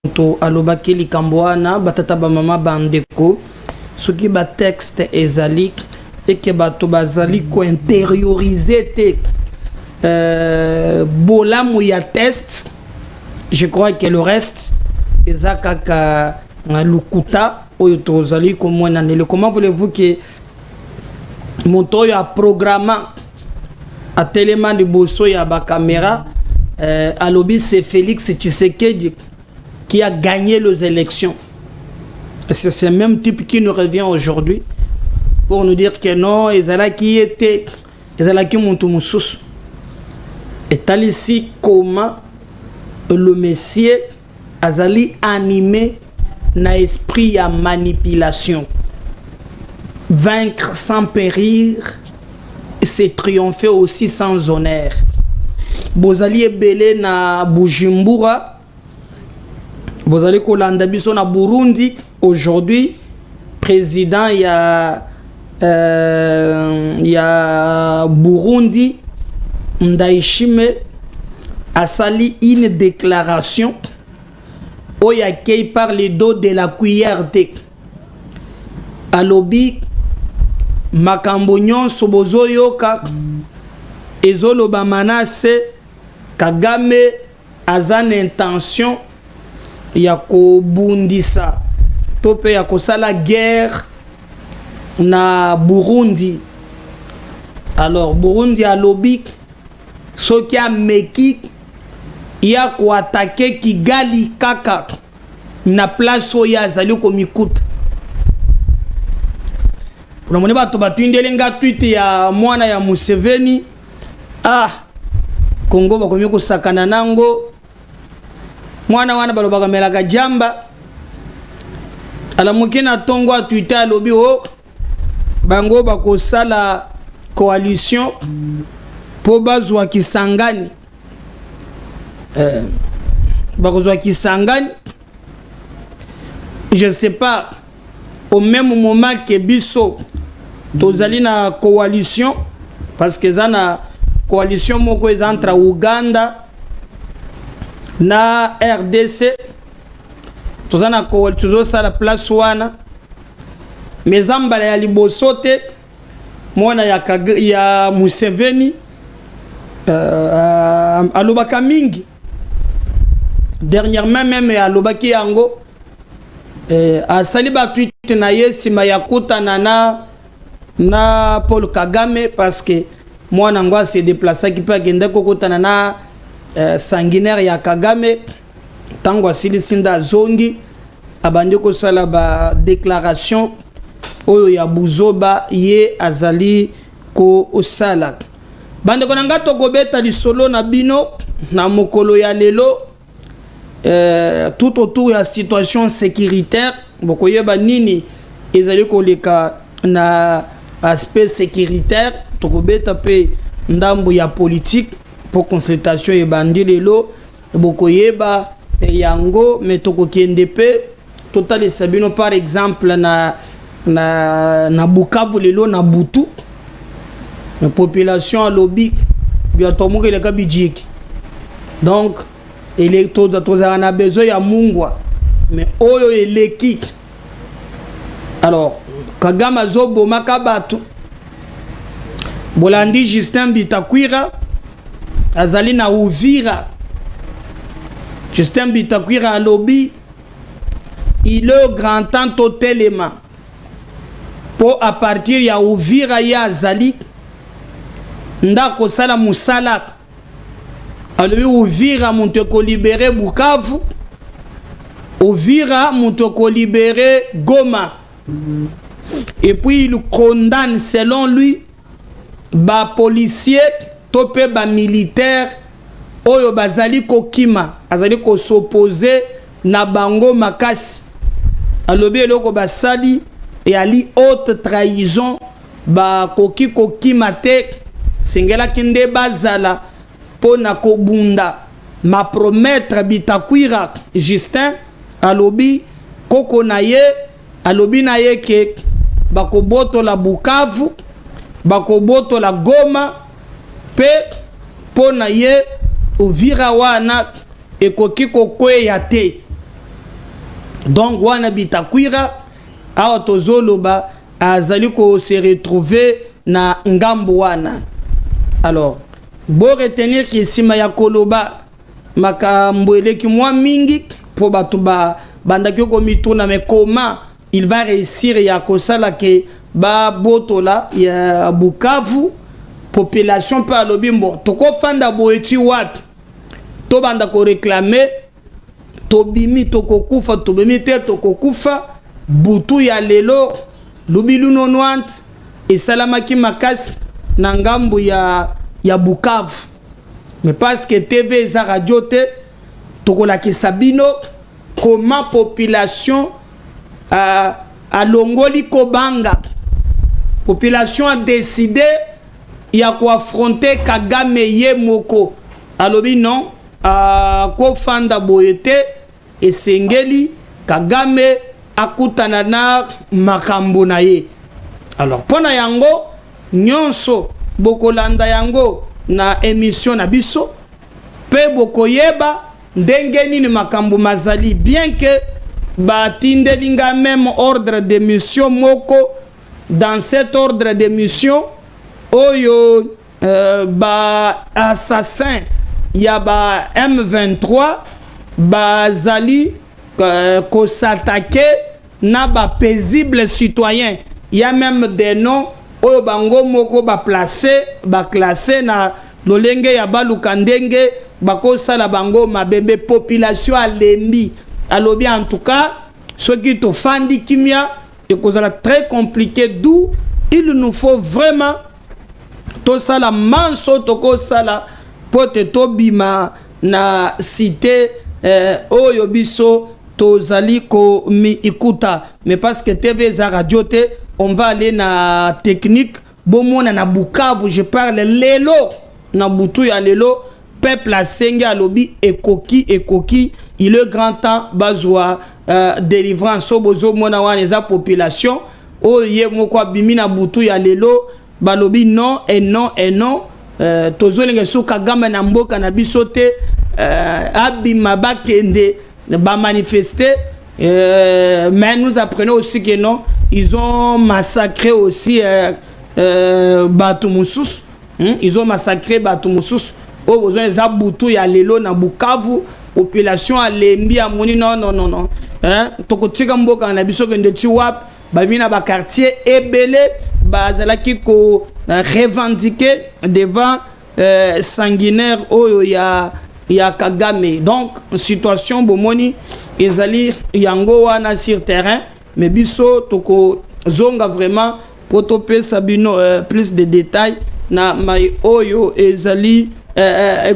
to alobaki likambo wana batata ba mama bandeko soki ba texte ezali et que bato bazali ko intérioriser te bolamu ya test. Je crois que le reste ezakaka lukuta oyo tozali komona nele. Comment voulez-vous que moto ya programme à tellement de bosso ya ba caméra alobi c'est Félix Tshisekedi qui a gagné les élections. C'est ce même type qui nous revient aujourd'hui pour nous dire que non, Ezalaki était, Ezalaki Montoumousous. Et ici comment le Messie Azali animé na esprit à manipulation. Vaincre sans périr, c'est triompher aussi sans honneur. Bozali ebele na Bujumbura. Vous allez kolanda biso na Burundi aujourd'hui président il y a Burundi Ndayishime a sali une déclaration où il accueille par le dos de la cuillère de alobi makambo nyonso bozoyoka ezoloba manase Kagame azan intention ya kobundisa tope ya kosala guerre na Burundi. Alors Burundi a lobby soki a meki ya ko attaquer Kigali kaka na place oya azali komikuta. Unamoni bato batindele nga tweet ya mwana ya Museveni Kongo bakomi kusakana nango mwana wana balobaka melaka jamba alamukina tongo a Twitter alobi bango bakosala coalition po bazwa Kisangani bakozwa Kisangani. Je ne sais pas au même moment que biso tozali na coalition parce que zana coalition moko eza entre Uganda na RDC tozana ko tuzosa la place wana mezambala ya libosote mwana ya Museveni alobaka mingi dernièrement même alobaki yango asali ba tweet na yesima yakuta na Paul Kagame parce que mwana ngwa se déplacer qui peut agenda kokotana na sanguinaire ya Kagame tango asili sinda zongi abandi ko sala ba déclaration oyo ya buzoba ye azali ko osala bande konanga to gobeta lisolo na bino na mokolo ya lelo tout autour ya situation sécuritaire bokoyeba nini ezali koleka na aspect sécuritaire to gobeta pe ndambo ya politique pour consultation et bandi lelo bokoyeba yango metoko kiendepe total sabino par exemple na Bukavu lelo na Butu la population à lobby bientôt mo keleka bijiki donc électo tozana na besoin ya mungwa mais oyo eleki alors Kagame zobo makabatu Bolandi Justin Bitakwira azali na Uvira. Justin Bitakwira a lobby il est grand temps totalement pour à partir ya Uvira ya azali ndako sala musala alobi Uvira monte ko libérer Bukavu, Uvira monte ko libérer Goma. Et puis il condamne selon lui ba policier topé ba militaire oyo bazali kokima azali ko s'opposer na bango makasi alobi eloko basali et ali haute trahison ba koki kokima te singela kinde bazala pona kobunda ma promettre Bitakwira Justin alobi koko na ye alobi na ye ke bakoboto la Bukavu bakoboto la Goma pe pona ye Uvira wana ekoki kokweya te Donc wana bitakwira awa tozoloba azali ko se retrouver na ngambo wana. Alors bo retenir ki sima ya koloba makambo eleki mwa mingi po batu bandaki ko mituna, mais comment il va réussir ya kosala ke ba botola ya Bukavu population pe alobi bon toko fanda boeti wapi to banda ko réclamer to bimi toko kufa to bimi te toko kufa butu ya lelo lubilu nonwant et salamaki makasi na ngambu ya Bukavu. Mais parce que TV za radio te toko la kisabino comment population a longoli kobanga, population a décidé il y a quoi affronter Kagame ye moko alobi non ko fanda boyete et sengeli Kagame akutana na makambo na ye. Alors pona yango nyonso bokolanda yango na émission na biso pe bokoyeba ndenge nini makambo mazali, bien que batindelinga même ordre de mission moko. Dans cet ordre de mission oyo ba assassin ya ba M23 bazali ko s'attaquer na ba paisible citoyen. Il y a même des noms oyo bango moko ba classé na lolenge ya baluka ndenge bako sala bango mabembe population alembi alobi. En tout cas ceux qui te fandi kimia et que ça très compliqué, d'où il nous faut vraiment tout ça la manso toko sala pote tobima na cité oyobiso tozali ko mi ikuta. Mais parce que TV za radio te on va aller na technique bomona na Bukavu, je parle lelo na butu ya lelo peuple a senge alobi ekoki il est grand temps bazwa délivrance obozo mona wana eza population oye moko bimi na butu ya lelo balobi non et non et non. Tozolinga su Kagame na mboka na biso te abima bakende ba manifester, mais nous apprenons aussi que non, ils ont massacré aussi Batu Mususu. Ils ont massacré Batu Mususu. Oh, besoin des abutu ya lelo na Bukavu, population a lembi a moni non non non non. Tokotika mboka na biso kende tiwap, babina ba quartier ebele, bazalaki ko revendiquer devant sanguinaire oyo ya Kagame. Donc situation bomoni ezali yango wana sur terrain, mais biso toko zonga vraiment protope sabino plus de détails na mai oyo ezali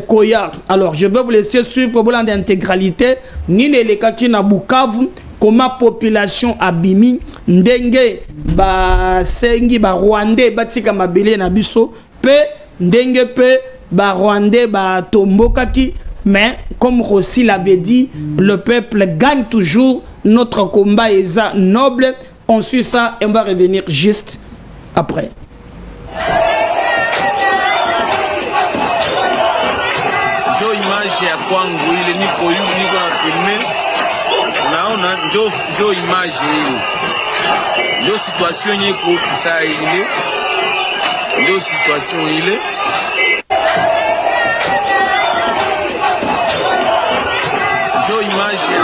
koya. Alors je vais vous laisser suivre pour l'intégralité ni les kaki na Bukavu comment population abimi ndenge ba sengi ba Rwandais batika mabele na biso pe ndenge pe ba Rwandais ba tombokaki. Mais comme Rossi l'avait dit, le peuple gagne toujours. Notre combat est noble. On suit ça et on va revenir juste après. Njo image ya kwangu ile niko na filme. Unaona njo image ile. Njo situation yeko kisa ile. Njo situation ile. Njo image ya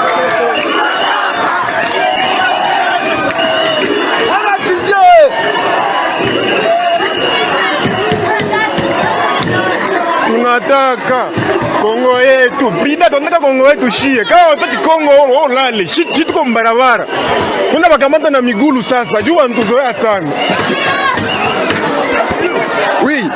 tunataka Kongo yetu, brida tunataka Kongo yetu shie. Kama wataki Kongo olale, shit tuko mbarabara. Kuna bakamata na migulu sasa, jua ntuzoea sana. Oui.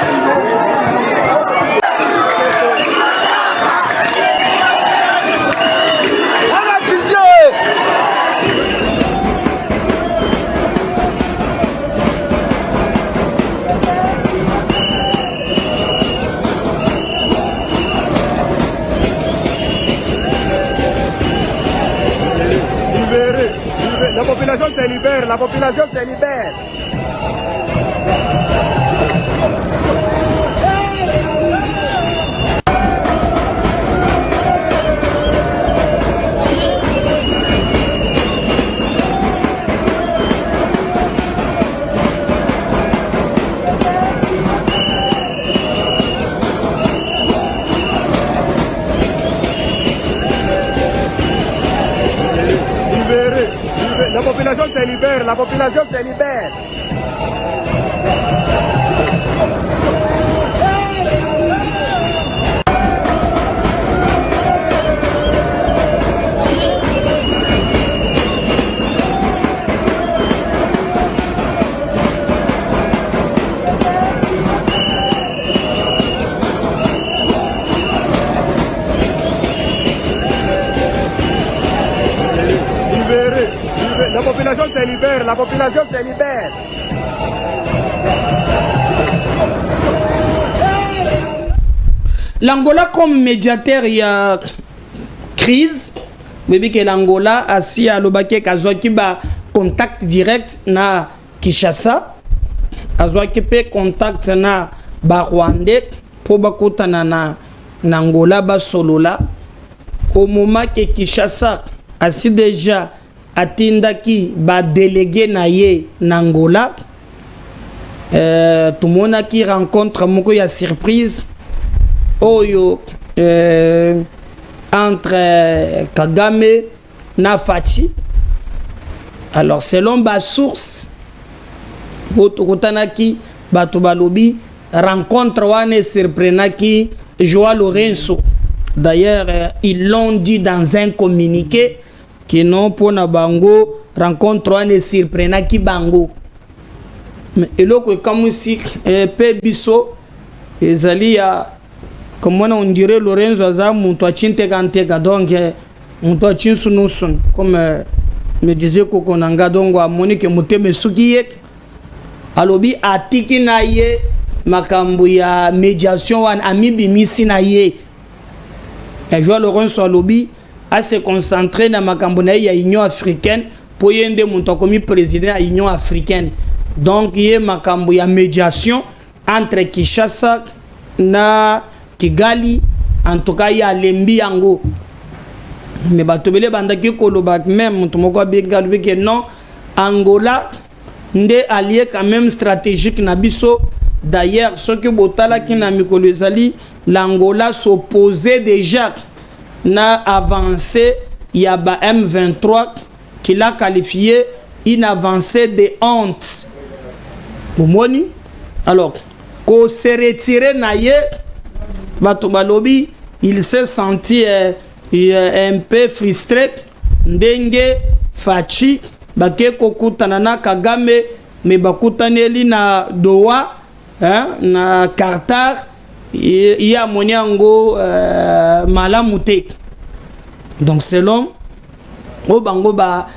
La population se libère, la population se libère. se libère, la population se libère. La population se libère, la population se libère. L'Angola comme médiateur, il y a crise. Vous voyez que l'Angola a si à l'obake qui ba contact direct na Kinshasa. Azwa qui peut contact na ba Rwandais pour ba kotana na Angola ba solola. Au moment que Kinshasa a si déjà atindaki ba délégué na ye Angola, tout le monde qui rencontre moko ya surprise oyo entre Kagame na Fachi. Alors selon ba source kotanaki bato balobi rencontre wane surprenaki Joao Lorenzo. D'ailleurs ils l'ont dit dans un communiqué qui non pour na bango rencontre wane surprenaki bango. Mais eloko comme si pe biso ezali ya comme on dirait Lorenzo aza muntu achinte kanteka donc muntu achinsu nusun comme me disait Koko Nanga donc amoni ke muteme sukiye alobi atiki na ye makambo ya médiation wan amibi misi na ye et Joao Lorenzo alobi à se concentrer na makambo na ya Union africaine pour yende muntu komi président à Union africaine. Donc il y a makambo ya médiation entre Kinshasa na Kigali, en tout cas il y a lembi yango. Mais batobele bandaki koloba même mutumoko bengalu que non Angola ndé allié quand même stratégique na biso. D'ailleurs ce que botala ki na mikolo ezali l'Angola s'opposait déjà na avancée ya ba M23 qui l'a qualifié une avancée de honte. Bomoni alors ko se retirer na ye bato balobi il s'est senti un peu frustré ndenge Fachi bake kokutana na Kagame me bakutaneli na Doha na Qatar ya moniango malamute. Donc selon o bango ba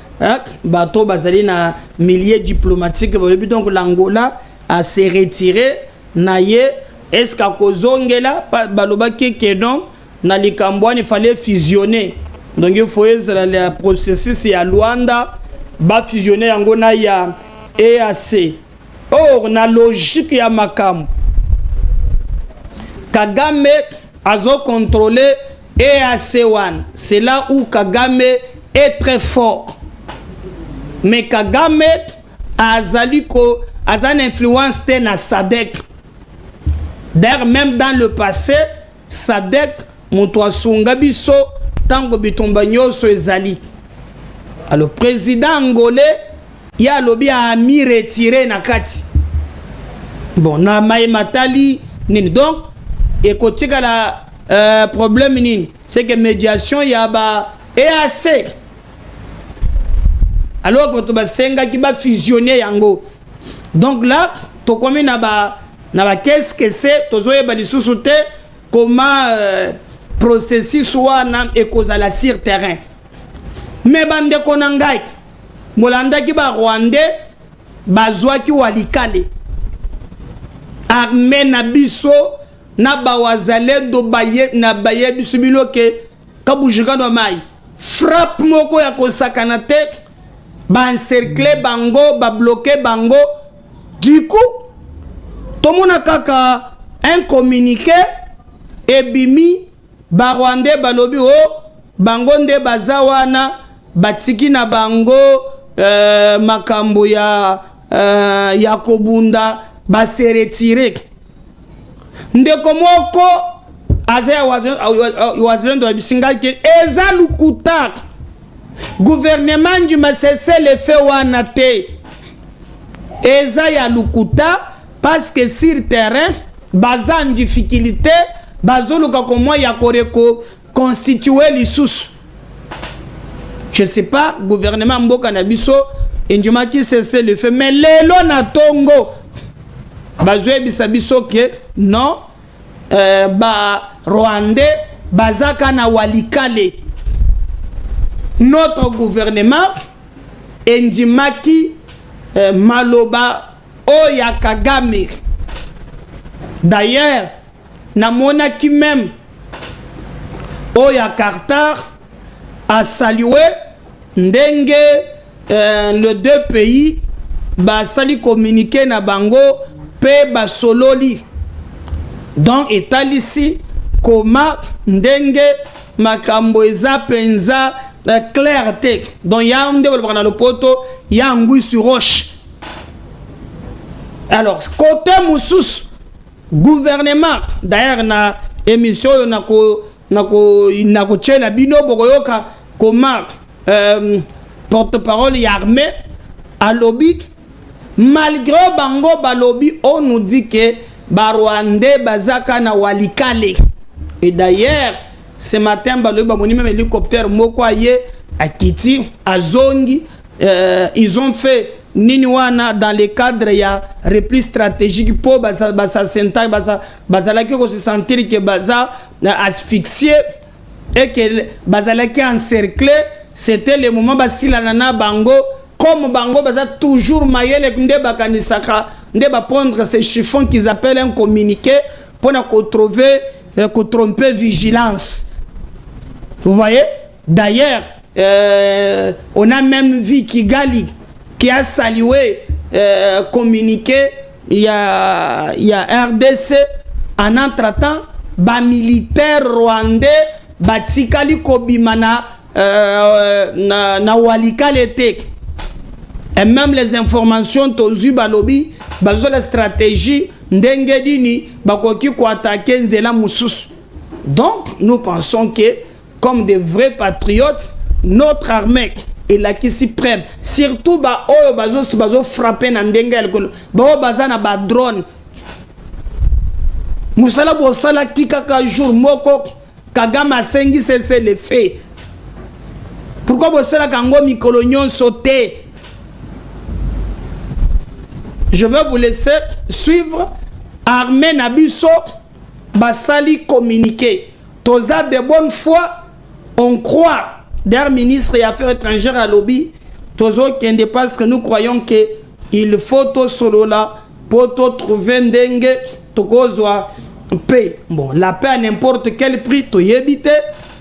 bateau bazali na milieu diplomatique donc l'Angola a se retiré na ye. Est-ce qu'à kozongela baloba que non na likambwani il fallait fusionner, donc il faut le processus ya Luanda ba fusionner yango na ya EAC. Or na logique ya makam Kagame azo contrôler EAC1, c'est là où Kagame est très fort. Mais Kagame azali ko azan influence te na SADC. D'ailleurs même dans le passé SADC moto sunga biso tango bitumba nyoso ezali. Alors président angolais ya lobi a mi retiré na kati. Bon na mai matali nini donc ekotika la problème nini c'est que médiation ya ba EAC. Alors que tu vas senga qui va fusionner yango. Donc là to komi na ba qu'est-ce que c'est tozoye ba lisusu te comment processus wana ekozala sur terrain. Mais bande konangai molanda ki ba Rwandais bazwa ki walikale armée na biso na ba wazalendo baye na baye biso biloke kabujika no mai frappe moko ya kosakana te ba encercler bango ba bloquer bango. Du coup tout le monde a kaka un communiqué et bimi ba Rwandais balobi o bango nde bazawana batiki na bango makambo ya kobunda ba se retirer ndeko moko azaya wazalendo bisinga ke eza lukuta Gouvernement du cessé le fait wanate. Eza ya lukuta parce que sur terrain, baza en difficulté, bazoluka comment ya koreko constituer l'issous. Je sais pas, gouvernement mboka na biso, Ndjuma qui cesse le fait, mais lelo na tongo, bazwe bisabiso ke non, ba Rwandais, bazaka na walikale. Notre gouvernement, Ndjimaki Maloba Oya Kagame. D'ailleurs, namona qui même Oya Carter a salué ndenge les deux pays basali communiqué na bango pe basololi. Donc etalisi comment ndenge makambo eza penza clarté. Donc il y a un développement dans le poteau, il y a un goût sur roche. Alors, côté Moussous, gouvernement, d'ailleurs, na émission, nako tchela bino bokoyoka comment porte-parole y armé à lobby, malgré bango ba lobby, on nous dit que Barwande bazaka na walikale. Et d'ailleurs, ce matin, même hélicoptère Mokwaye à Kiti, à Zongi, ils ont fait Niniwana dans le cadre il y a repli stratégique pour basa se sentir que basa asphyxié et que bazalaki encerclé. C'était le moment basila nana bango comme bango basa toujours mayele kunde bakanisaka nde ba prendre ces chiffons qu'ils appellent un communiqué pour qu'on tromper vigilance. Vous voyez? D'ailleurs, on a même vu Kigali qui a salué, communiqué, il y a RDC, en entretemps, ba militaire rwandais, ba tikali kobimana na walika l'été. Et même les informations tozu balobi, bazo la stratégie ndenge dini bakoki ko attaquer nzela mususu. Donc nous pensons que comme des vrais patriotes, notre armée est là qui s'y prête. Surtout ba oyo bazo frapper na ndenge elkolo. Ba baza na ba drone. Musala bosala kikaka jour moko Kagame sengi c'est le fait. Pourquoi bosala kango mikolo nyonso te? Je vais vous laisser suivre armée nabiso basali communiquer. Toza de bonne foi, on croit. D'ailleurs, ministre des Affaires étrangères à lobby, tozo kende parce que nous croyons que il faut to solo là pour trouver ndenge tokozwa paix. Bon, la paix à n'importe quel prix, to yebite,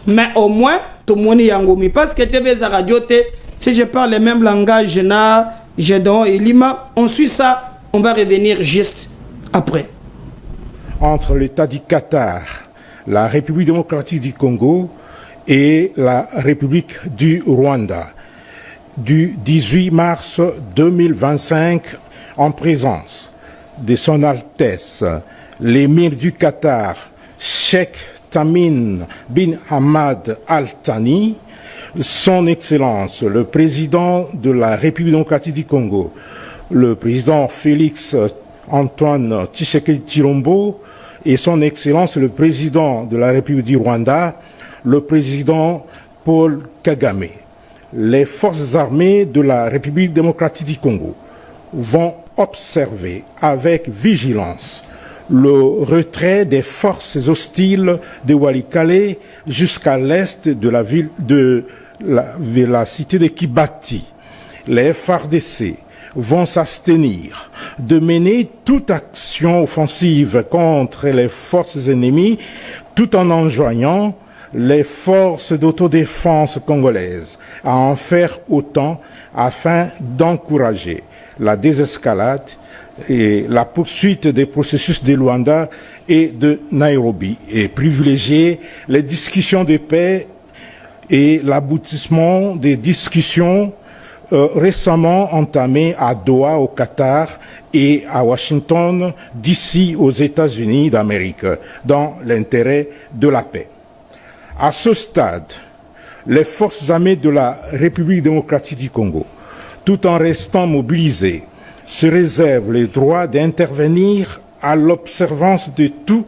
mais au moins to moni yangomi parce que TV radio te, si je parle le même langage na Jedon et Lima, on suit ça, on va revenir juste après. Entre l'État du Qatar, la République démocratique du Congo et la République du Rwanda, du 18 mars 2025, en présence de son Altesse, l'émir du Qatar, Sheikh Tamim bin Hamad Al Thani, son Excellence, le président de la République démocratique du Congo, le président Félix Antoine Tshisekedi Tshilombo, et son Excellence, le président de la République du Rwanda, le président Paul Kagame. Les forces armées de la République démocratique du Congo vont observer avec vigilance le retrait des forces hostiles de Walikale jusqu'à l'est de la ville de la cité de Kibati. Les FARDC vont s'abstenir de mener toute action offensive contre les forces ennemies tout en enjoignant les forces d'autodéfense congolaises à en faire autant afin d'encourager la désescalade et la poursuite des processus de Luanda et de Nairobi et privilégier les discussions de paix et l'aboutissement des discussions récemment entamées à Doha au Qatar et à Washington d'ici aux États-Unis d'Amérique dans l'intérêt de la paix. À ce stade, les forces armées de la République démocratique du Congo, tout en restant mobilisées, se réservent le droit d'intervenir à l'observance de tout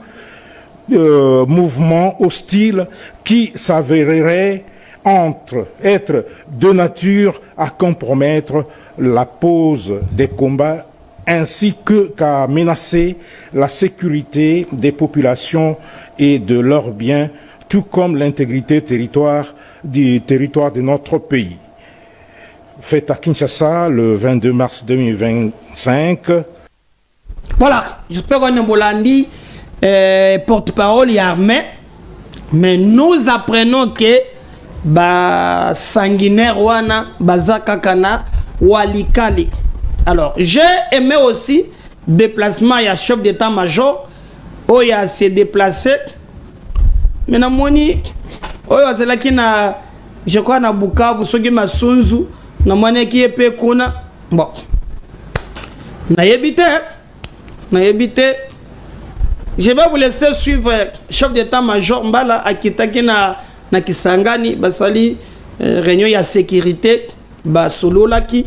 mouvement hostile qui s'avérerait être de nature à compromettre la pause des combats ainsi qu'à menacer la sécurité des populations et de leurs biens, tout comme l'intégrité du territoire de notre pays. Fait à Kinshasa le 22 mars 2025. Voilà, j'espère qu'on est Bolandi, porte-parole et armée, mais nous apprenons que sanguinaire wana bazaka kana walikali. Alors j'ai aimé aussi déplacement, il y a chef d'état-major où il y a se déplacé mais na moni oyo azalaki na je crois na Bukavu soki masunzu na moni ki epe kuna bon na yebite je vais vous laisser suivre chef d'état-major Mbala akitaki na Kisangani basali réunion ya sécurité basololaki.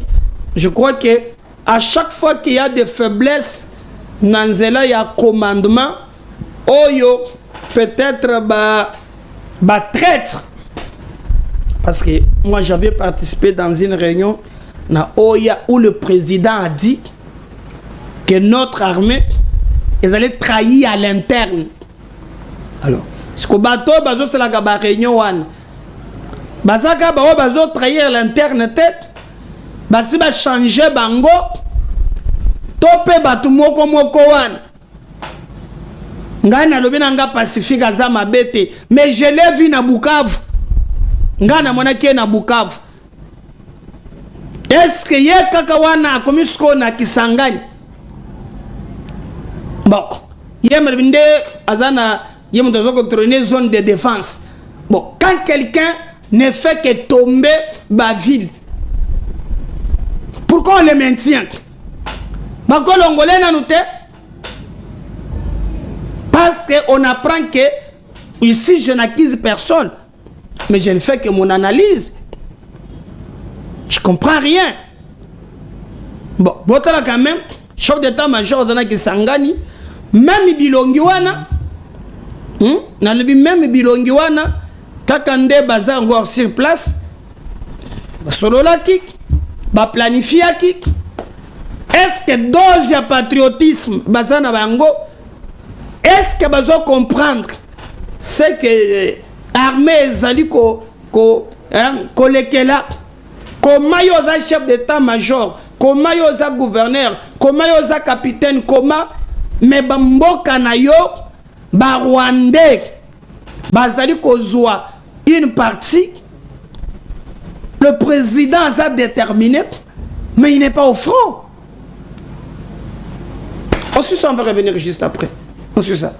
Je crois que à chaque fois qu'il y a des faiblesses nanzela ya commandement oyo peut-être traître, parce que moi j'avais participé dans une réunion na Oya où le président a dit que notre armée ils allaient trahir à l'interne. Alors ce que bateau bazo c'est la réunion one bazaka bazo trahir à l'interne tête basi ba changer bango tope batu moko wan nga na lobi na nga Pacifique aza mabete mais je l'ai vu na Bukavu nga na mona ki na Bukavu. Est-ce que ye kaka wana akomisko na Kisangani bon ye mbinde azana ye mutazo contrôler zone de défense. Bon quand quelqu'un ne fait que tomber ba ville, pourquoi on le maintient? Parce qu'on apprend que ici je n'accuse personne, mais je ne fais que mon analyse. Je comprends rien. Bon, là quand même, chef d'état-major Zanaki Sangani, même Bilongiwana, même Bilongiwana, Kakande Bazar encore sur place, Sololaki, planifier qui est-ce que dose de patriotisme bazana bango, est-ce que bazo comprendre c'est que armée zali ko kolekela comment yoza chef d'état-major, comment yoza gouverneur, comment yoza capitaine, comment mais bamboka na yo ba rwandais bazali kozwa une partie. Le président a déterminé, mais il n'est pas au front. Ensuite, ça, on va revenir juste après. Ensuite, ça.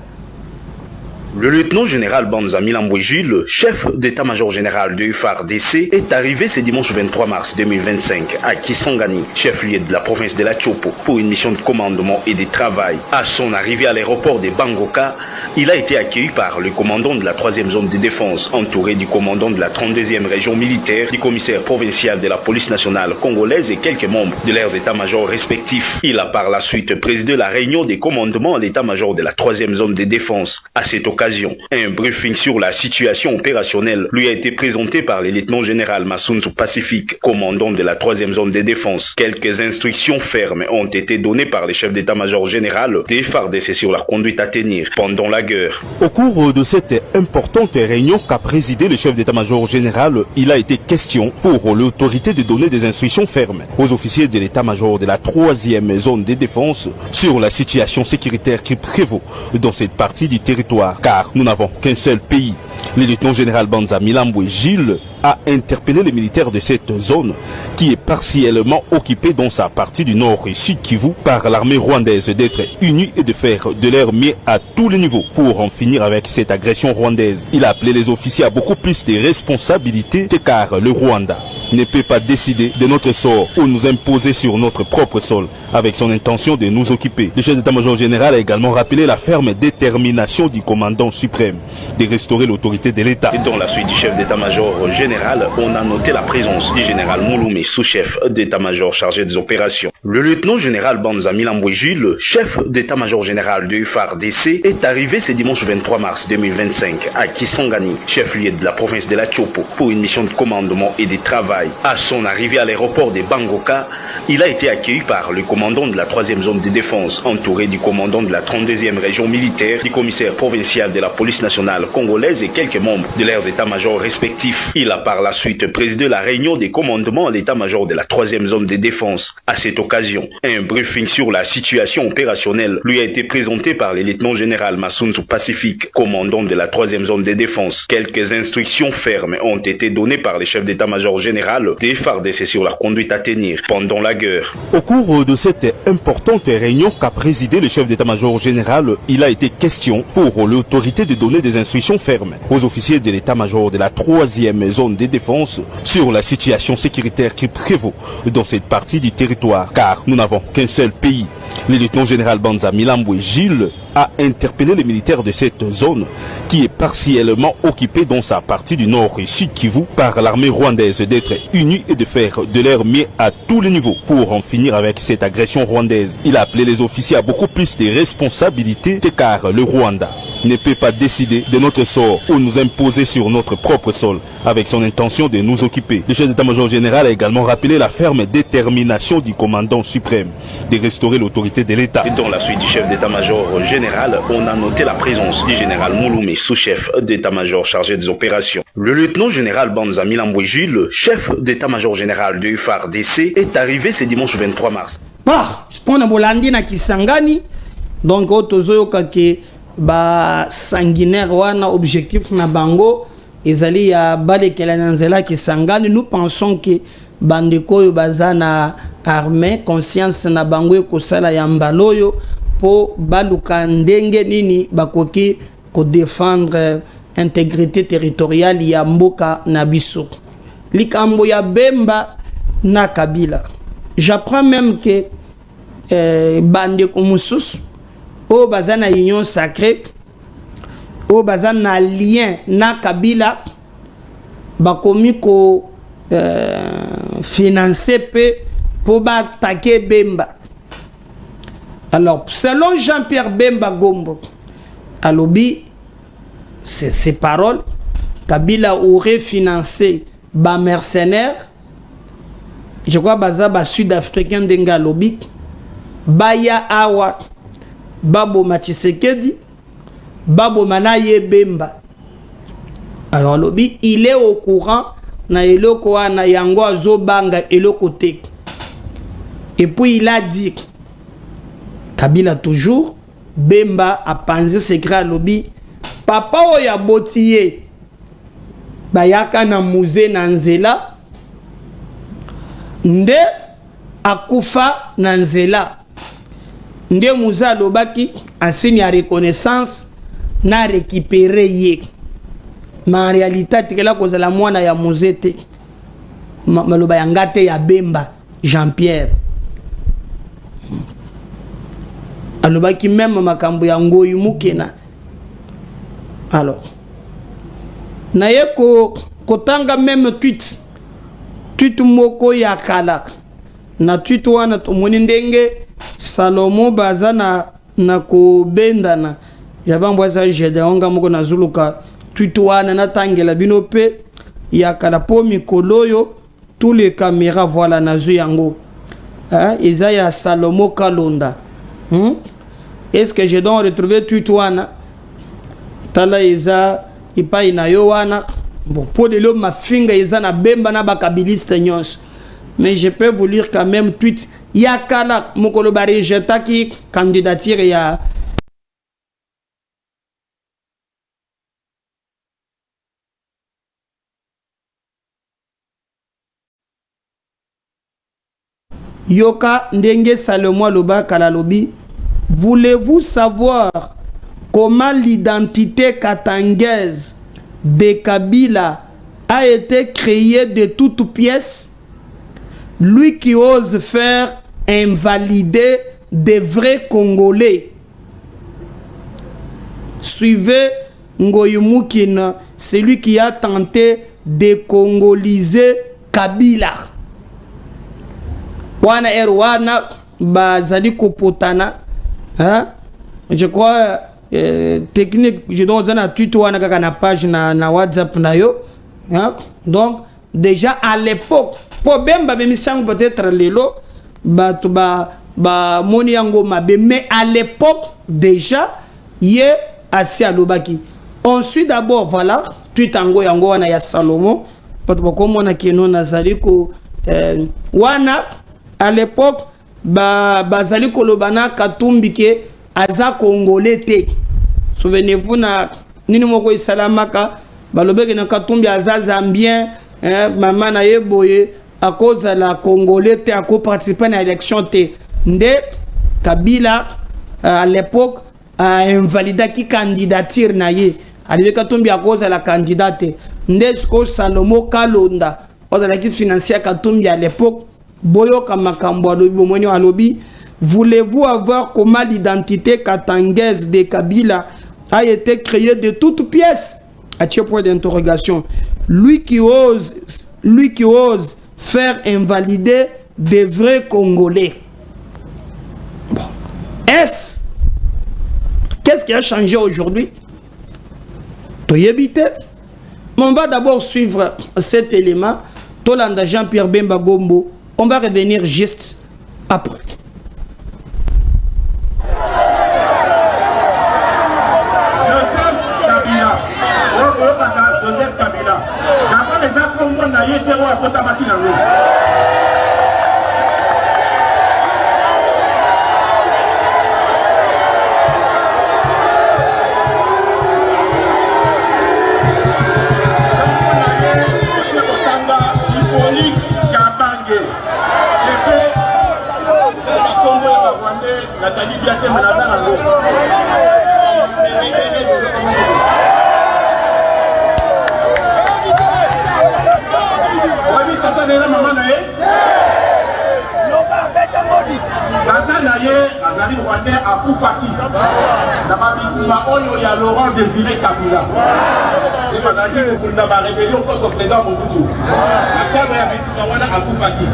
Le lieutenant-général Banza Milambwe Jules, chef d'état-major général du FARDC, est arrivé ce dimanche 23 mars 2025 à Kisangani, chef-lieu de la province de la Tchopo, pour une mission de commandement et de travail. À son arrivée à l'aéroport de Bangoka, il a été accueilli par le commandant de la 3e zone de défense, entouré du commandant de la 32e région militaire, du commissaire provincial de la police nationale congolaise et quelques membres de leurs états-majors respectifs. Il a par la suite présidé la réunion des commandements à l'état-major de la 3e zone de défense. À cette occasion, un briefing sur la situation opérationnelle lui a été présenté par le lieutenant-général Masunzu Pacifique, commandant de la 3e zone de défense. Quelques instructions fermes ont été données par les chefs d'état-major général des FARDC sur la conduite à tenir pendant la guerre. Au cours de cette importante réunion qu'a présidé le chef d'état-major général, il a été question pour l'autorité de donner des instructions fermes aux officiers de l'état-major de la 3e zone de défense sur la situation sécuritaire qui prévaut dans cette partie du territoire, car nous n'avons qu'un seul pays. Le lieutenant-général Banza Milambwe Jules a interpellé les militaires de cette zone qui est partiellement occupée dans sa partie du nord et sud Kivu par l'armée rwandaise d'être unie et de faire de leur mieux à tous les niveaux pour en finir avec cette agression rwandaise. Il a appelé les officiers à beaucoup plus de responsabilités car le Rwanda ne peut pas décider de notre sort ou nous imposer sur notre propre sol avec son intention de nous occuper. Le chef d'état-major général a également rappelé la ferme détermination du commandant suprême de restaurer l'autorité de l'État. Et dans la suite du chef d'état-major général général, on a noté la présence du général Mouloumé, sous-chef d'état-major chargé des opérations. Le lieutenant général Banza Milambouéji, le chef d'état-major général du FARDC, est arrivé ce dimanche 23 mars 2025 à Kisangani, chef-lieu de la province de la Tchopo, pour une mission de commandement et de travail. À son arrivée à l'aéroport de Bangoka, il a été accueilli par le commandant de la 3e zone de défense, entouré du commandant de la 32e région militaire, du commissaire provincial de la police nationale congolaise et quelques membres de leurs états-majors respectifs. Il a par la suite présidé la réunion des commandements à l'état-major de la 3e zone de défense. À cette occasion, un briefing sur la situation opérationnelle lui a été présenté par le lieutenant général Massounzou Pacifique, commandant de la 3e zone de défense. Quelques instructions fermes ont été données par le chef d'état-major général des FARDC sur la conduite à tenir pendant la guerre. Au cours de cette importante réunion qu'a présidé le chef d'état-major général, il a été question pour l'autorité de donner des instructions fermes aux officiers de l'état-major de la 3e zone de défense sur la situation sécuritaire qui prévaut dans cette partie du territoire, car nous n'avons qu'un seul pays. Le lieutenant général Banza Milambouéji a interpellé les militaires de cette zone qui est partiellement occupée dans sa partie du nord et sud Kivu par l'armée rwandaise d'être unis et de faire de leur mieux à tous les niveaux pour en finir avec cette agression rwandaise. Il a appelé les officiers à beaucoup plus de responsabilités car le Rwanda ne peut pas décider de notre sort ou nous imposer sur notre propre sol avec son intention de nous occuper. Le chef d'état-major général a également rappelé la ferme détermination du commandant suprême de restaurer l'autorité de l'État. Dans la suite du chef d'état-major général, on a noté la présence du général Mouloumé, sous-chef d'état-major chargé des opérations. Le lieutenant général Banza Milambouéji, le chef d'état-major général du FARDC, est arrivé ce dimanche 23 mars. Bah, je prends na Kisangani, donc otozo kake ba sanguinaire wana objectif na bango ezali ya balekela na nzela Kisangani. Nous pensons que bandeko yo bazana armée conscience na bango ekosala ya mbaloyo po baluka ndenge nini bakoki ko défendre intégrité territoriale ya mboka na biso. Likambo ya Bemba na Kabila. J'apprends même que bandeko mususu o bazana union sacrée o bazana lien na Kabila bakomi ko financer pe pour attaquer Bemba. Alors, selon Jean-Pierre Bemba Gombo, à Lobi, ces paroles, Kabila aurait financé bas mercenaires, je crois bas sud-africain d'Enga Lobi, Baya Awa, Babo Machisekedi, Babo Manaye Bemba. Alors Lobi, il est au courant na eloko na yango azobanga eloko te. Et puis il a dit Kabila toujours Bemba a pensé secret Lobi papa oya botiye bayaka na musée na nzela nde akufa na nzela nde muza lobaki en signe ya reconnaissance na récupérer ye. Mais en réalité, c'est là que la moine ya musée maloba yangate ya Bemba Jean-Pierre. Alobaki même makambo ya ngoyi mukena. Alors naye kotanga même tweet moko ya kala na tweet wana tomoni ndenge Salomo bazana na kobendana yavambwaza Gedeonga moko na zuluka tweet wana na tangela binope ya kala po mikoloyo tous les caméras voilà nazu yango eza ya Salomo Kalonda. Est-ce que je dois retrouver tweet wana tala eza ipai na yo wana bon pour de l'homme ma finga eza na Bemba na bakabiliste nyons, mais je peux vous lire quand même tweet ya kala mokolo bari jetaki candidature ya Yoka ndenge Salomo loba kala lobi. Voulez-vous savoir comment l'identité katangaise de Kabila a été créée de toutes pièces? Lui qui ose faire invalider des vrais Congolais. Suivez Ngoyumukina, celui qui a tenté décongoliser Kabila. Wana wana bazali kopotana, hein? Je crois technique je donne un tuto wana kaka na page na WhatsApp na yo, hein? Donc déjà à l'époque problème ba bemisang peut-être lelo ba moni yango mabe, mais à l'époque déjà yé asi alobaki. Ensuite d'abord voilà tout yango wana ya Salomon parce que mona keno nazali ko wana à l'époque bazali kolobana Katumbi ke aza congolais te. Souvenez-vous na nini moko isalamaka balobeke na Katumbi aza zambien, maman na yeboye à cause de la congolais te a participer à l'élection te. Nde Kabila à l'époque a invalidé qui candidature na ye. Alive Katumbi à cause de la candidate. Nde ko Salomo Kalonda aux la financière Katumbi à l'époque. Boyo Kamakambo alobi, voulez-vous avoir comment l'identité katangaise de Kabila a été créée de toutes pièces? À ce point d'interrogation. Lui qui ose faire invalider des vrais Congolais. Bon. Qu'est-ce qui a changé aujourd'hui? On va d'abord suivre cet élément. Tolanda Jean-Pierre Bemba Gombo. On va revenir juste après. Joseph Kabila. D'abord les Congo na yete wa kota makina ngo. Nathalie Biaté Manazango. Wabi tata nena mama na ye. Tata na ye azali rwandais akufaki. Na babituma oyo ya Laurent Désiré Kabila. Et bazali kunda ba rébellion contre le président Mobutu. Na cadre ya bituma wana akufaki.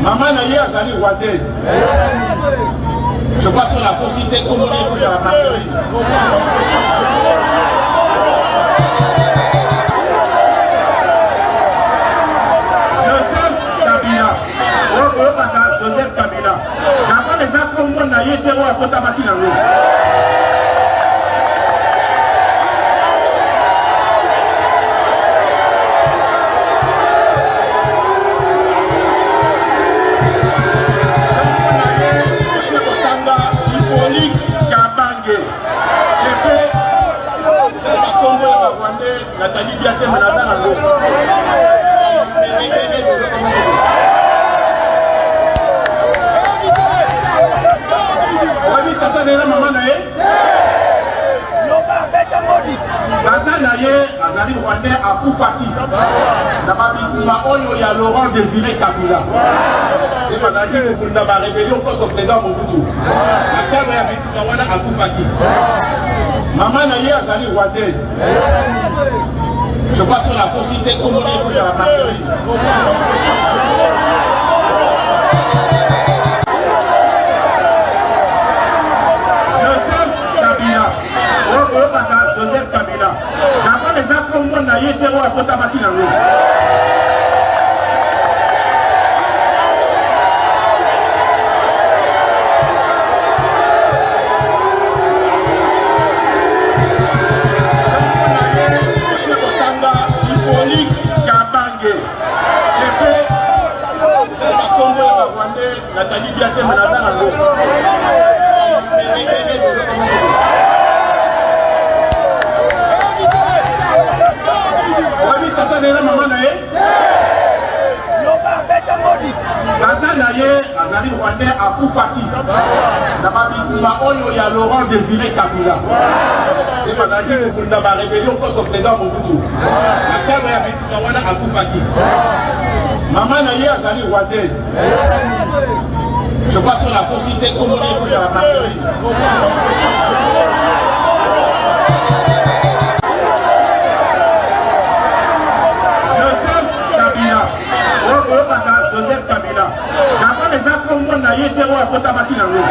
Maman na ye azali rwandaise. Je crois sur la possibilité comment on est à la passerie. Joseph Kabila. D'abord les Congo na yete wa kota makina ngo. Nathalie Biaté Manazango. Wabi tata nena mama na ye. Tata na ye azali rwandais akufaki. Na babituma oyo ya Laurent Désiré Kabila. Et bazali kunda ba rébellion contre le président Mobutu. Na cadre ya bituma wana akufaki. Maman na ye azali rwandaise. Je crois sur la possibilité comment on est à la passerie. Joseph Kabila. D'abord les Congo na yete wa kota makina ngo. Nathalie Biaté Manazango. Wabi tata nena mama na ye. Tata na ye azali rwandais akufaki. Na babituma oyo ya Laurent Désiré Kabila. Et bazali kunda ba rébellion contre le président Mobutu. Na cadre ya bituma wana akufaki. Maman na ye azali rwandaise. Je crois sur la possibilité comment on est à la passerie. ye te oyo akotamaki nango.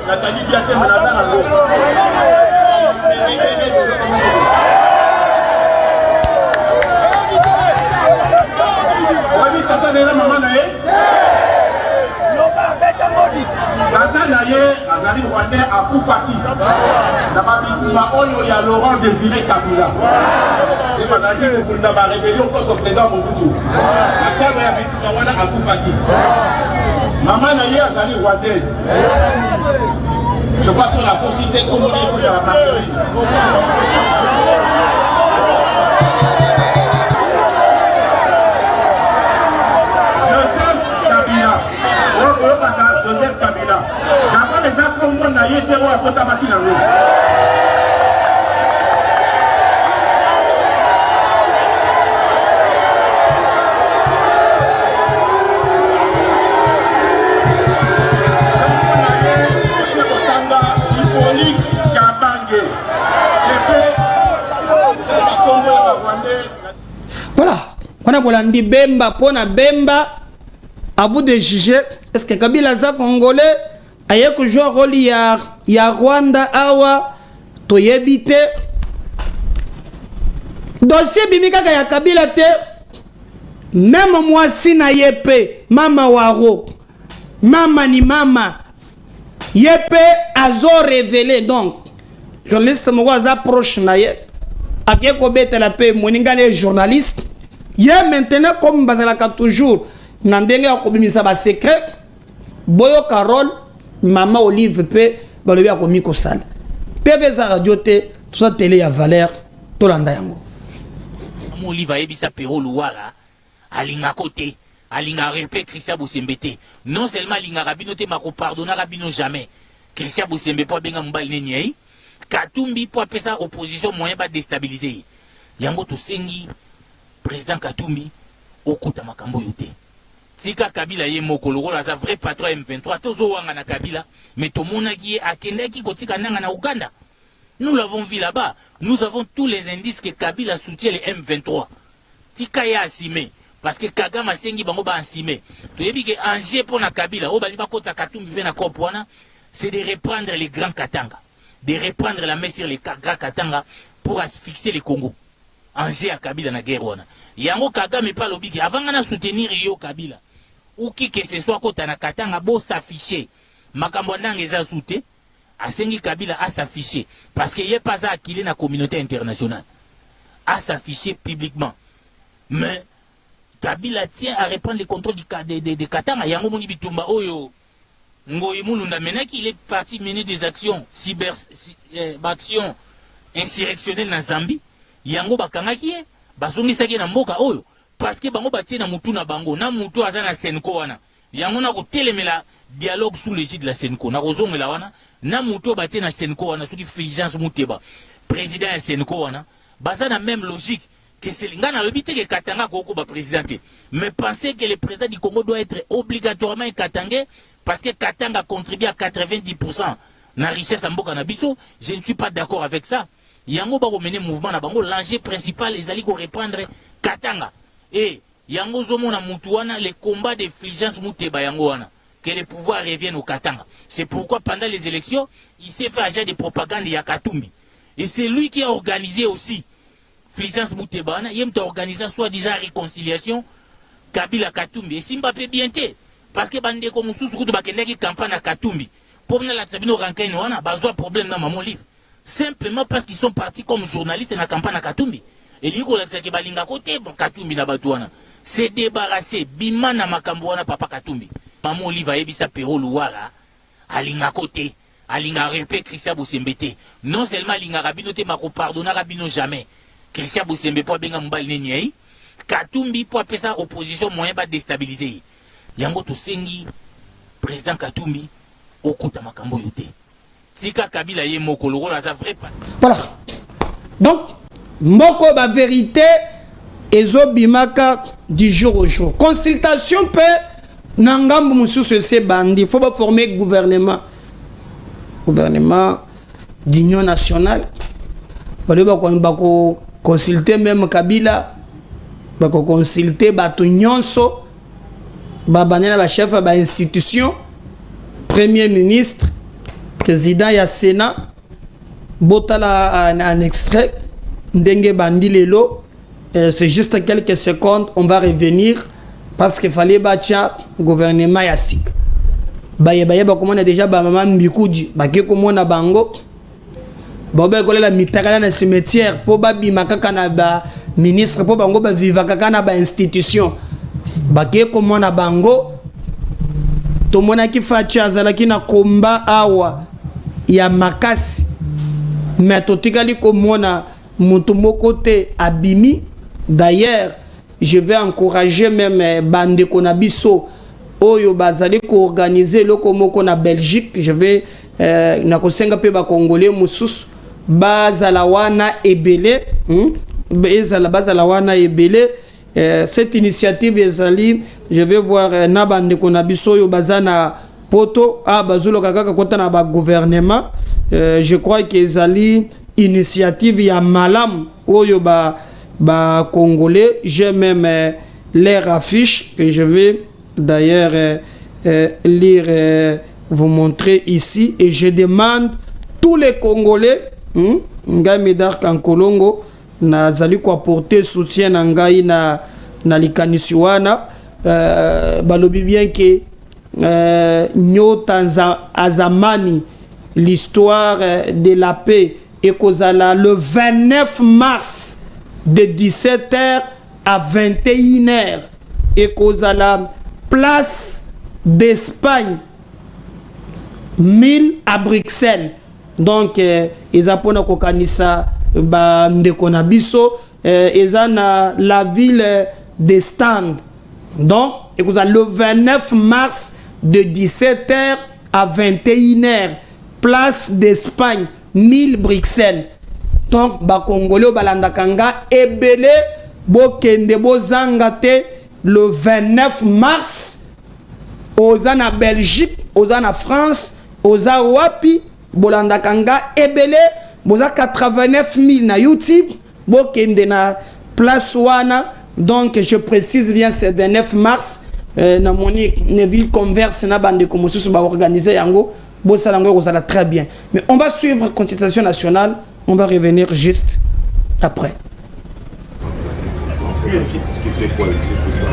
Nathalie Biaté Manazana. Wadi tata nena mama na ye. Tata na ye azali Rwandais akufaki. Na babitima oyo ya Laurent Désiré Kabila. Et bazali kunda ba rébellion contre président Mobutu. Akaba ya bitima wana akufaki. Maman na ye azali Rwandaise. Je crois sur la possibilité comment on est à la Marseille. Joseph Kabila. D'abord les gens comme on a été au Kotamaki nango. Voilà, on a bolandi Bemba, pona Bemba, à vous de juger, est-ce que Kabila za Congolais, aye que jouer rôle ya Rwanda, awa, toyebite, dossier bimika ya Kabila te, même moi si na yepe, mama waro, mama ni mama, yepe azo révélé donc, journaliste moko aza proche na ye. Après qu'on la paix, mon est journaliste. Hier maintenant, comme Bazalaka toujours, Nandenge a commis ça secret. Boyo Carole, Maman Olive P, Balobi a commis Kosal. PB za radio te, tout ça télé à Valère, Tolanda yango. Maman Olive a ebisa Pero Louara, Alinga côté, Alinga répète Christian Boussembete. Non seulement Alinga Rabino te mako pardonna Rabino jamais. Christian Boussembete pas benga mbal nenyei. Katumbi pour appeler ça opposition moyen pas déstabiliser. Yango to sengi président Katumbi okuta makambo yote. Tika Kabila ye mokolo la za vrai patron M23 tozo wanga na Kabila mais to mona qui akende ki kotika nanga na Uganda. Nous l'avons vu là-bas. Nous avons tous les indices que Kabila soutient les M23. Tika ya assimé parce que Kagame sengi bango ba assimé. To yebi que Angers pour na Kabila o bali ba kota Katumbi pe na kopwana c'est de reprendre les grands Katanga. De reprendre la main sur les Grands Katanga pour asphyxier les Congo. Angers à Kabila na guerre wana. Yango Kagame pas lobby avant na soutenir yo Kabila. Ou qui que ce soit kota na Katanga bo s'afficher. Makambo ndanga eza souté asengi Kabila à s'afficher parce que yé pas à qu'il na communauté internationale. À s'afficher publiquement. Mais Kabila tient à reprendre le contrôle de Katanga. Yango moni bitumba oyo Ngoyi Mulunda maintenant qu'il est parti mener des actions actions insurrectionnelles na Zambie, yango bakangaki bazongisaki na mboka oyo parce que bango batie na mutu na bango na mutu aza na Senko wana. Yango na ko telemela dialogue sous l'égide de la Senko na kozongela wana na mutu batie na Senko wana soki Fulgence Muteba président ya Senko wana baza na même logique que c'est l'ingana le bité que Katanga koko ba présidenté. Mais pensez que le président du Congo doit être obligatoirement katangais parce que Katanga contribue à 90% na richesse mboka na biso, je ne suis pas d'accord avec ça. Yango ba mener mouvement na bango, l'enjeu principal les ali ko reprendre Katanga. Et yango zomo na mutu wana les combats de Fulgence Muteba yango wana que le pouvoir revienne au Katanga. C'est pourquoi pendant les élections, il s'est fait agent de propagande ya Katumbi. Et c'est lui qui a organisé aussi Fulgence Muteba wana, yem ta organiser soi-disant réconciliation Kabila Katumbi et Simba peut bien te. Parce que bande ko mususu kutu bakendeki campagne à Katumbi pour na la tsabino rankaino wana bazwa problème na Maman Olive simplement parce qu'ils sont partis comme journalistes na campagne à Katumbi et liko la tsaki balinga côté bon Katumbi na batuana c'est débarrassé bimana makambo wana papa Katumbi. Maman Olive a ebisa Pero Louara alinga côté alinga répète Christian Boussembete non seulement alinga Rabino te mako pardonna Rabino jamais. Christian Boussembete pas benga mbal nenyei Katumbi pour appeler ça opposition moyen pas déstabiliser. Yango to sengi président Katumbi okuta makambo yote. Tika Kabila ye mokolo la za vrai pas. Voilà. Donc moko ba vérité ezobimaka du jour au jour. Consultation peut nangambo mususu se bandi. Il faut pas former gouvernement d'union nationale. Il faut consulter même Kabila, il faut consulter bato nyonso, babanela ba chef ba institution, premier ministre, président ya Sénat, botala un extrait ndenge bandi lelo. C'est juste quelques secondes, on va revenir parce qu'il fallait bâtir gouvernement yassik. Baye comme on a déjà maman Mbikoudi, baké comme on a bango. Bobe kolela mitaka na cimetière po babi makaka na ba ministre po bango ba viva kaka na ba institution. Baké comme on a bango. To mona ki fachi azala ki na komba awa ya makasi. Mais totikali comme on a mutumo côté abimi. D'ailleurs, je vais encourager même Bande Konabiso Oyo Bazali ko organiser le komoko na Belgique. Je vais na kosenga pe ba Congolais musus bazalawana ebele bazalawana ebele cette initiative ezali je vais voir na Bande Konabiso Oyo bazana poto a bazulo kaka kota na ba gouvernement je crois que ezali initiative ya malam Oyo ba Congolais, j'ai même leur affiche que je vais d'ailleurs lire, vous montrer ici. Et je demande tous les Congolais, Ngamedar Kankolongo, nazali ko apporter soutien ngai na likanisiwana, balobi bien que Nyotanza Azamani, l'histoire de la paix, et kozala le 29 mars. De 17h à 21h et cause à la place d'Espagne 1000 à Bruxelles. Donc ils apprennent kokanisa ba ndekona biso ils ont la ville des stands. Donc et cause à le 29 mars de 17h à 21h place d'Espagne 1000 Bruxelles. Donc, ba Congolais balandakanga ebele bokende bozangate le 29 mars aux en Belgique, aux en France, aux wapi bolandakanga ebele boza 89 000 na YouTube bokende na place wana. Donc je précise bien c'est 29 mars na Monique Neville Converse na bande comme sous ba organiser yango bo salango ko sala très bien. Mais on va suivre consultation nationale. On va revenir juste après. Qui fait quoi ici pour ça?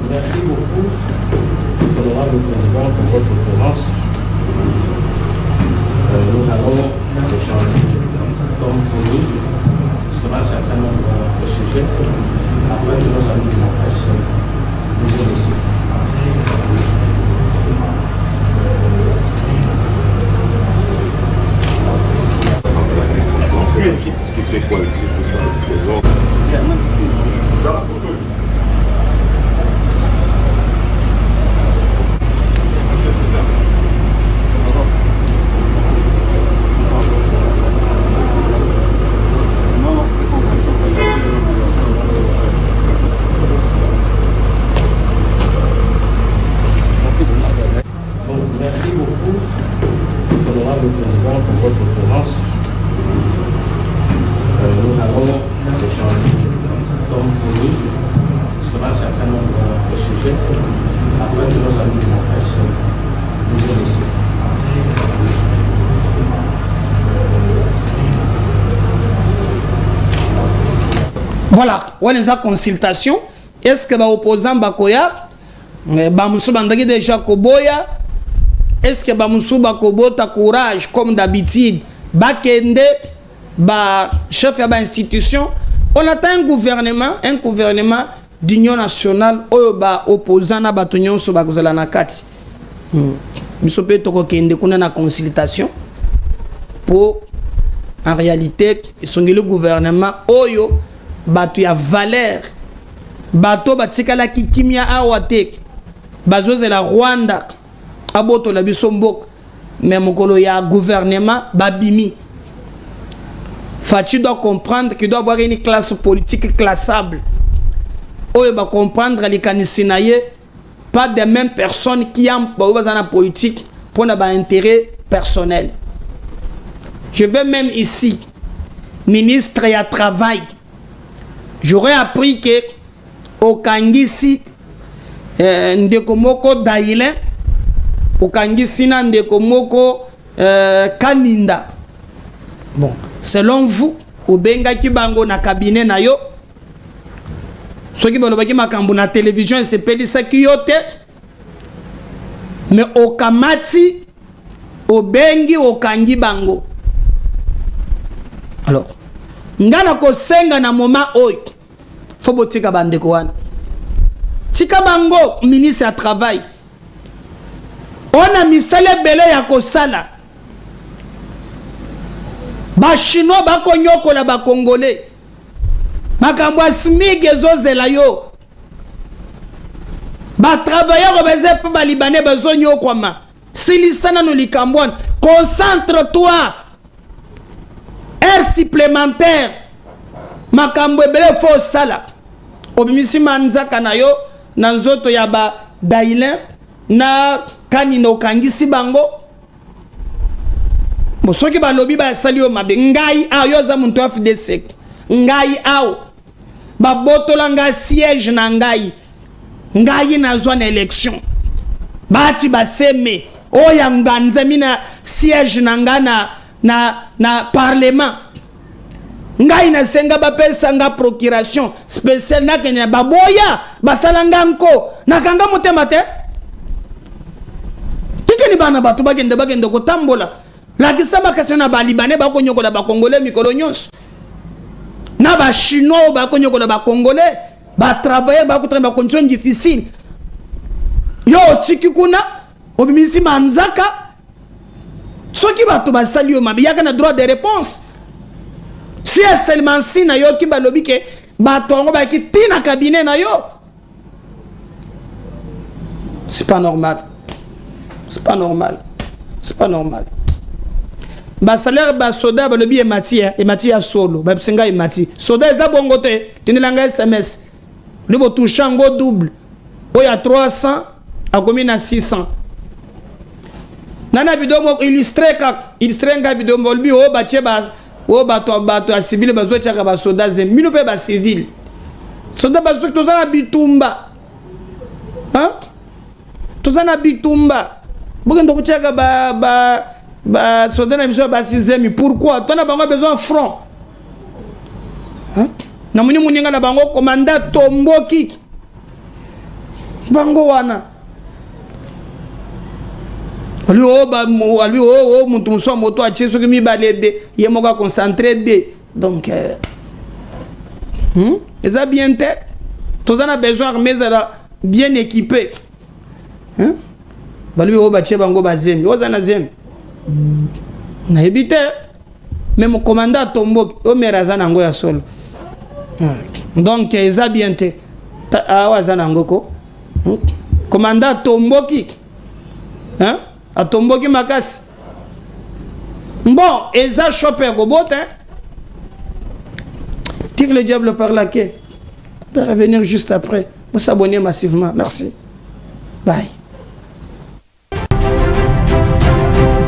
Merci beaucoup, honorable président, pour votre présence. Nous allons échanger comme promis sur un certain nombre de sujets. Après que nos amis de la presse nous ont laissé. Qui fait quoi ici pour ça? Les autres. Merci beaucoup, honorable président, pour votre présence. Nous allons échanger comme promis sur un certain nombre de sujets. Après que nos amis de la presse nous ont laissé. Voilà, on a une consultation. Est-ce que l'opposant Bakoya, Bamoussou Bandagi déjà Koboya, est-ce que Bamoussou Bakobota courage comme d'habitude, Bakende, chef de l'institution, on attend un gouvernement d'union nationale, opposant à Batonyon sur Bakozala Nakati. biso pe toko kende kuna na consultation pour en réalité le gouvernement oyo batu ya valeur bato batikala kikimia awate bazoze la Rwanda aboto la biso mboka mais mokolo ya gouvernement babimi. Fachi doit comprendre qu'il doit avoir une classe politique classable. Oyo ba comprendre les kanisinaye pas des mêmes personnes qui ont dans la politique pour un intérêt personnel. Je vais même ici, ministre et à travail, j'aurais appris que au Kangisi, Ndekomoko Daïlen, au Kangisi Ndekomoko Kaninda. Bon, selon vous, au Benga Kibango na cabinet na yo, ceux qui veulent voir makambo na télévision et c'est peli ça qui yote, mais au Kamati, au Bengi, au Kangi Bango. Alors, ngana ko senga na moment oy, faut botika bandeko wana. Tika bango ministre à travail. On a misale belé ya ko sala. Ba chinois ba konyoko la ba congolais. Makambo asmig ezozela yo. Ba travailleurs beze pe ba libanais bezonyo kwama. Silisana no likambwana. Concentre-toi. Air supplémentaire. Makambo ebele fo sala. Obimisi manzaka na yo na nzoto ya ba Daïlen na kanino kangisi bango. Mosoki ba lobi ba sali yo mabe ngai a yo za muntu afidesek. Ngai ao ba botola nga siège na ngai. Ngai na zone élection. Bati ba seme oya nganza mina siège na nga na parlement. Ngai na senga ba pesa nga procuration spéciale na kenya baboya basala nganko nakanga motema te. Tikeni bana batu bagende ko tambola. La kisama kasi na ba libanais ba konyokola ba congolais mikolo nyonso. Na ba chinois ba konyokola ba congolais ba travailler ba kotra ba conditions difficiles. Yo tiki kuna obimisi manzaka. Soki batu ba sali yo mabiyaka na droit de réponse. Si seulement si na yo ki ba lobi ke batu ngo ba ki tina cabinet na yo. C'est pas normal. C'est pas normal. C'est pas normal. Ba salaire ba soda ba lobi e mati ya solo ba psinga e mati soda eza bongo te tinelanga SMS libo touchango double oya 300 a komi na 600 nana video mo illustré nga video mo lobi o ba cheba o ba to a civil ba zo chaka ba soda ze mino pe ba civil soda ba zo to zana bitumba hein to zana bitumba bugendo ko chaka ba soda na biso ba sizemi pourquoi tona bango besoin front hein na muni muninga na bango commandant tomboki bango wana ali o muntu muso moto a cheso ki mi balede ye moka concentré de donc eza bien te tozana besoin armée za bien équipé hein bali o ba che bango bazemi ozana zemi na ebite même commandant tomboki o merazana ngo ya solo donc eza bien te awazana ngo ko commandant tomboki hein a tomboki makasi bon eza chopper go bot hein tire le diable par la quai on va revenir juste après vous s'abonner massivement merci bye.